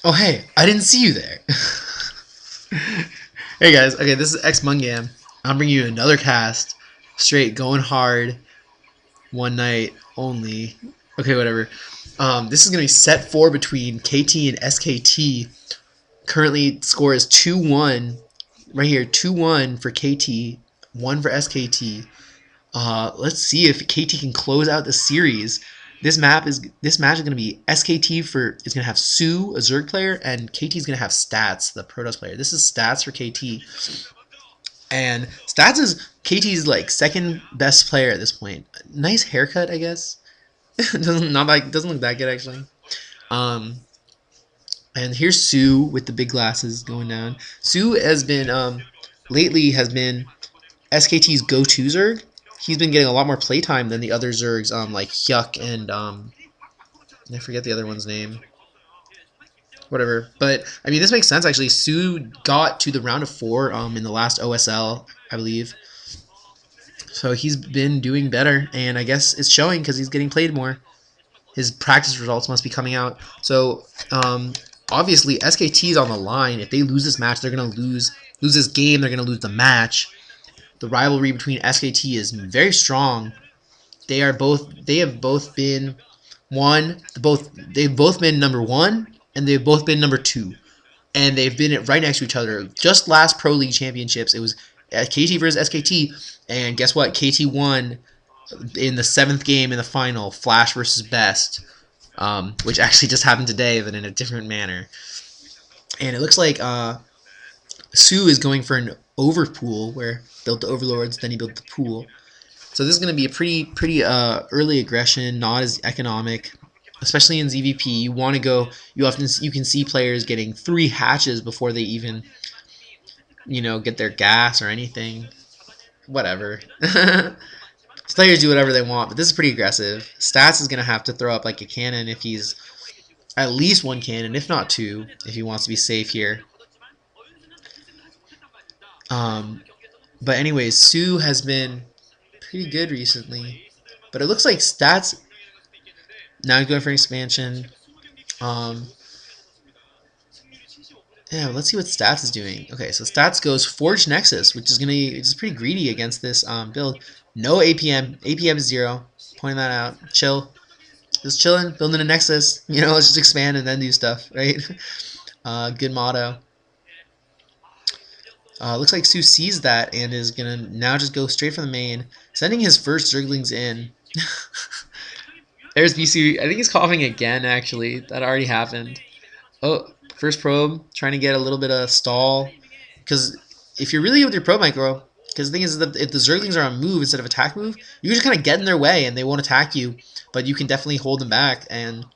Oh hey, I didn't see you there. Hey guys, okay, this is X Mungam. I'm bringing you another cast, straight going hard, one night only. Okay, whatever. This is gonna be set 4 between KT and SKT. Currently, score is 2-1. Right here, 2-1 for KT, 1 for SKT. Let's see if KT can close out the series. This match is gonna be SKT is gonna have SoO, a Zerg player, and KT is gonna have Stats, the Protoss player. This is Stats for KT, and Stats is KT's like second best player at this point. Nice haircut, I guess. Doesn't look that good actually. Um, and here's SoO with the big glasses going down. SoO has been lately has been SKT's go-to Zerg. He's been getting a lot more playtime than the other Zergs, like Hyuk and I forget the other one's name. Whatever. But I mean, this makes sense actually. SoO got to the round of 4 in the last OSL, I believe. So he's been doing better, and I guess it's showing because he's getting played more. His practice results must be coming out. So obviously SKT is on the line. If they lose this match, they're gonna lose this game. They're gonna lose the match. The rivalry between SKT is very strong. They have both been they've both been number 1 and they've both been number 2. And they've been right next to each other. Just last Pro League Championships, it was KT versus SKT, and guess what? KT won in the 7th game in the final, Flash versus Best, which actually just happened today, but in a different manner. And it looks like SoO is going for an overpool, where built the overlords, then he built the pool. So this is going to be a pretty early aggression, not as economic, especially in ZVP. You want to go. You can see players getting 3 hatches before they even, get their gas or anything. Whatever. Players do whatever they want, but this is pretty aggressive. Stats is going to have to throw up like a cannon if he's at least 1 cannon, if not 2, if he wants to be safe here. But anyways, SoO has been pretty good recently, but it looks like Stats now he's going for an expansion. Yeah, let's see what Stats is doing. Okay, so Stats goes Forge Nexus, which is pretty greedy against this build. No APM. APM is 0. Pointing that out. Chill. Just chilling, building a Nexus. Let's just expand and then do stuff, right? Good motto. Looks like SoO sees that and is gonna now just go straight for the main, sending his first Zerglings in. There's BC. I think he's coughing again. Actually, that already happened. Oh, first probe, trying to get a little bit of stall, because if you're really good with your probe micro, because the thing is that if the Zerglings are on move instead of attack move, you just kind of get in their way and they won't attack you, but you can definitely hold them back and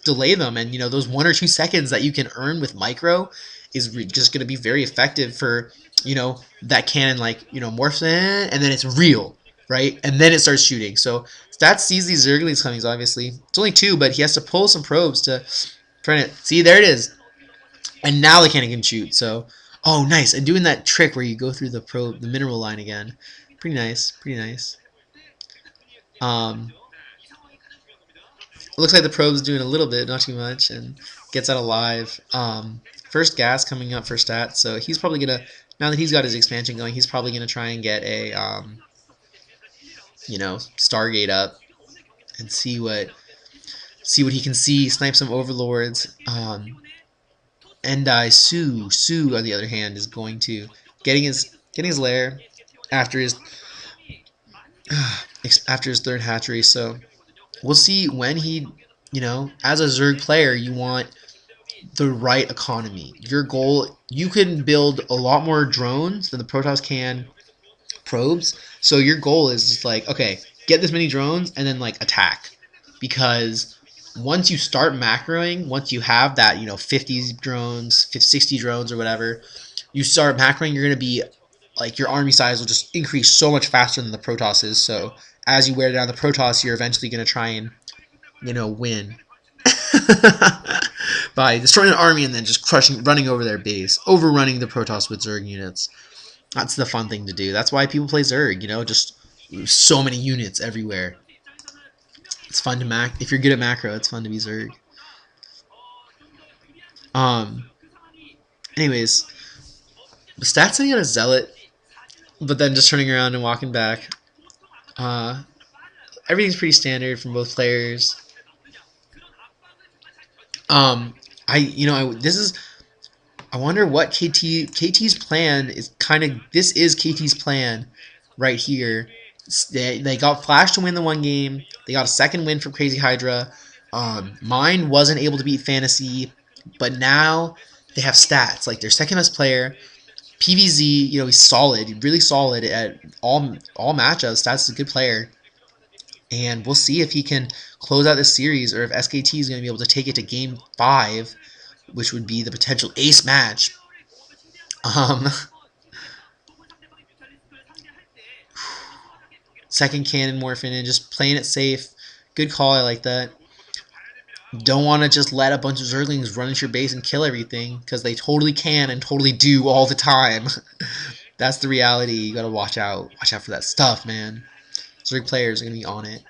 delay them, and those 1 or 2 seconds that you can earn with micro is just going to be very effective for that cannon morphs in and then it's real, right, and then it starts shooting. So Stats sees these Zerglings coming. Obviously it's only 2, but he has to pull some probes to try to see. There it is, and now the cannon can shoot. So oh nice, and doing that trick where you go through the mineral line again, pretty nice. Looks like the probe's doing a little bit, not too much, and gets out alive. First gas coming up for Stats, so he's probably gonna, now that he's got his expansion going, he's probably gonna try and get a Stargate up and see what he can see. Snipe some overlords. n.Die.SoO, on the other hand, is going to getting his lair after his 3rd hatchery. So we'll see when he, as a Zerg player, you want the right economy. Your goal, you can build a lot more drones than the Protoss can probes. So your goal is just like, okay, get this many drones and then attack. Because once you start macroing, once you have that, 50 drones, 60 drones or whatever, you start macroing, you're going to be your army size will just increase so much faster than the Protoss is. So as you wear down the Protoss, you're eventually going to try and win by destroying an army and then just running over their base, overrunning the Protoss with Zerg units. That's the fun thing to do. That's why people play Zerg, just so many units everywhere. It's fun to if you're good at macro, it's fun to be Zerg. Anyways, the stats sitting on a zealot, but then just turning around and walking back. Everything's pretty standard from both players. I wonder what KT's plan is. This is KT's plan right here. They got Flash to win the one game. They got a second win from Crazy Hydra. Mine wasn't able to beat Fantasy, but now they have stats. Like their second best player, PVZ, he's solid, really solid at all matchups. Stats is a good player. And we'll see if he can close out this series or if SKT is going to be able to take it to Game 5, which would be the potential ace match. Second cannon morphing in, just playing it safe. Good call, I like that. Don't want to just let a bunch of Zerglings run into your base and kill everything, because they totally can and totally do all the time. That's the reality. You got to watch out. Watch out for that stuff, man. Zerg players are going to be on it.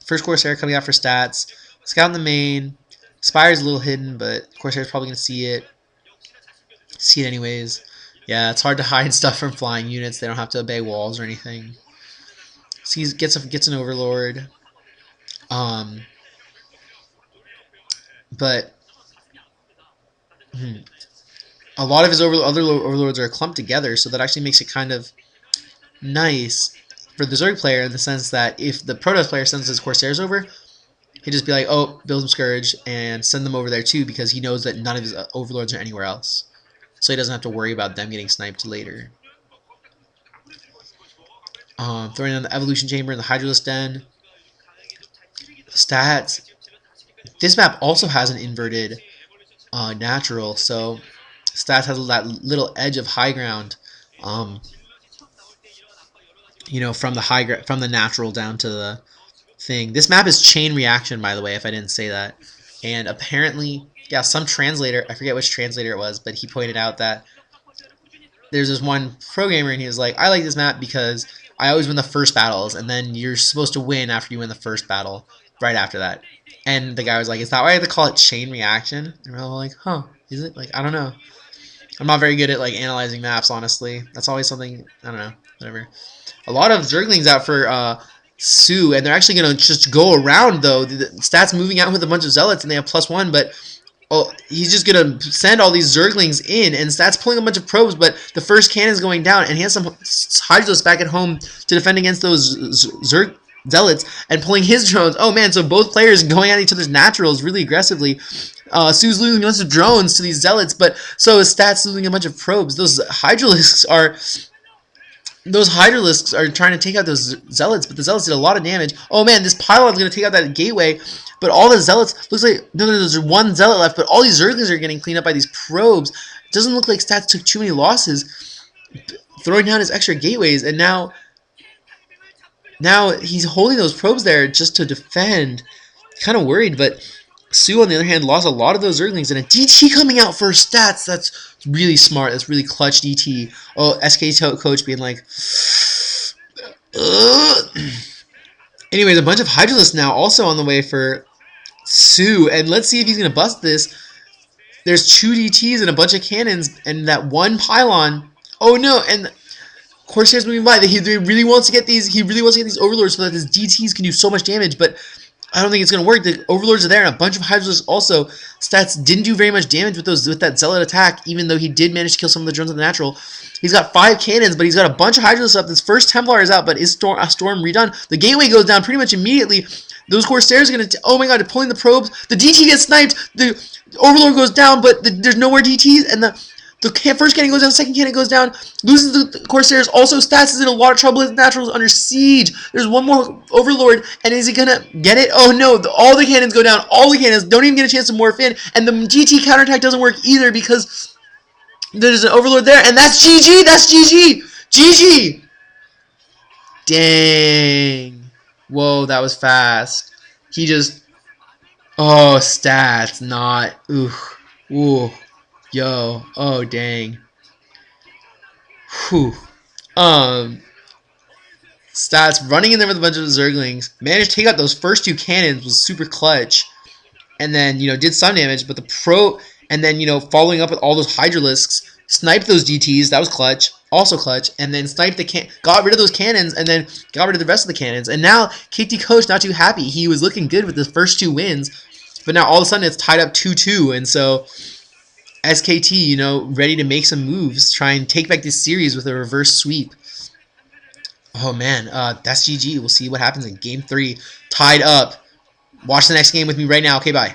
First Corsair coming out for stats. Scout in the main. Spire's a little hidden, but Corsair's probably going to see it. See it anyways. Yeah, it's hard to hide stuff from flying units. They don't have to obey walls or anything. So he gets an Overlord. But a lot of his other Overlords are clumped together, so that actually makes it kind of nice for the Zerg player in the sense that if the Protoss player sends his Corsairs over, he'd just be like, oh, build him Scourge and send them over there too, because he knows that none of his Overlords are anywhere else. So he doesn't have to worry about them getting sniped later. Throwing in the Evolution Chamber and the Hydralisk Den. Stats. This map also has an inverted natural, so stats has that little edge of high ground. From the natural down to the thing. This map is chain reaction, by the way, if I didn't say that. And apparently, yeah, some translator, I forget which translator it was, but he pointed out that there's this one programmer and he was like, I like this map because I always win the first battles, and then you're supposed to win after you win the first battle, right after that. And the guy was like, is that why I have to call it chain reaction? And we're all like, huh, is it? Like, I don't know. I'm not very good at, like, analyzing maps, honestly. That's always something, I don't know, whatever. A lot of Zerglings out for SoO, and they're actually going to just go around, though. The stats moving out with a bunch of Zealots, and they have +1, but he's just going to send all these Zerglings in, and Stats pulling a bunch of probes, but the first cannon's going down, and he has some Hydros back at home to defend against those Zealots, and pulling his drones. Oh, man, so both players going at each other's naturals really aggressively. SoO's losing a bunch of drones to these Zealots, but so is Stats losing a bunch of probes. Those Hydralisks are trying to take out those Zealots, but the Zealots did a lot of damage. Oh man, this pylon's going to take out that gateway, but all the Zealots, looks like, no, there's one Zealot left, but all these Zerglings are getting cleaned up by these probes. It doesn't look like Stats took too many losses, throwing down his extra gateways, and now he's holding those probes there just to defend. Kind of worried, but SoO, on the other hand, lost a lot of those Zerglings, and a DT coming out for Stats. That's really smart. That's really clutch DT. Oh, SKT coach being like, ugh. Anyways, a bunch of Hydralisks now also on the way for SoO, and let's see if he's going to bust this. There's 2 DTs and a bunch of cannons, and that one pylon. Oh no, and Corsair's moving by. He really wants to get these. He really wants to get these Overlords so that his DTs can do so much damage, but I don't think it's going to work. The Overlords are there, and a bunch of Hydralisks also. Stats didn't do very much damage with that Zealot attack, even though he did manage to kill some of the drones of the natural. He's got 5 cannons, but he's got a bunch of Hydralisks up. This first Templar is out, but is Storm redone? The gateway goes down pretty much immediately. Those Corsairs are going to... Oh my god, they're pulling the probes. The DT gets sniped. The Overlord goes down, but there's no more DTs, and the first cannon goes down, second cannon goes down, loses the Corsairs. Also, Stats is in a lot of trouble. His natural is under siege. There's one more Overlord, and is he gonna get it? Oh no, all the cannons go down. All the cannons don't even get a chance to morph in, and the GT counterattack doesn't work either because there's an Overlord there, and that's GG! That's GG! GG! Dang. Whoa, that was fast. He just... Oh, Stats, not... Ooh. Ooh. Yo, oh dang. Whew. Stats running in there with a bunch of Zerglings. Managed to take out those first 2 cannons, was super clutch. And then, did some damage, but the and then, following up with all those Hydralisks, sniped those GTs. That was clutch. Also clutch. And then sniped got rid of those cannons, and then got rid of the rest of the cannons. And now KT Coach not too happy. He was looking good with the first 2 wins, but now all of a sudden it's tied up 2-2. And so SKT, ready to make some moves, try and take back this series with a reverse sweep. Oh man, that's GG. We'll see what happens in Game 3. Tied up. Watch the next game with me right now. Okay, bye.